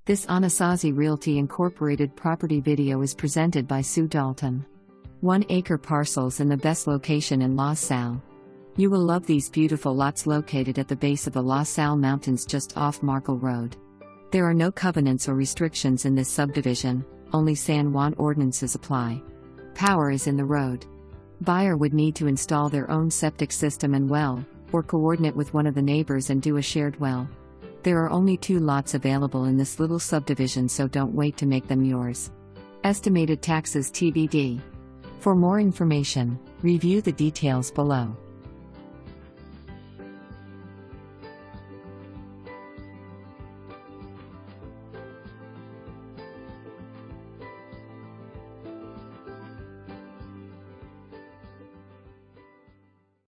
This Anasazi Realty Incorporated property video is presented by SUEDalton. 1 acre parcels in the best location in La Salle. You will love these beautiful lots located at the base of the La Salle Mountains just off Markle Rd. There are no covenants or restrictions in this subdivision, only San Juan Ordinances apply. Power is in the road. Buyer would need to install their own septic system and well, or coordinate with one of the neighbors and do a shared well. There are only 2 lots available in this little subdivision, so don't wait to make them yours. Estimated taxes TBD. For more information, review the details below.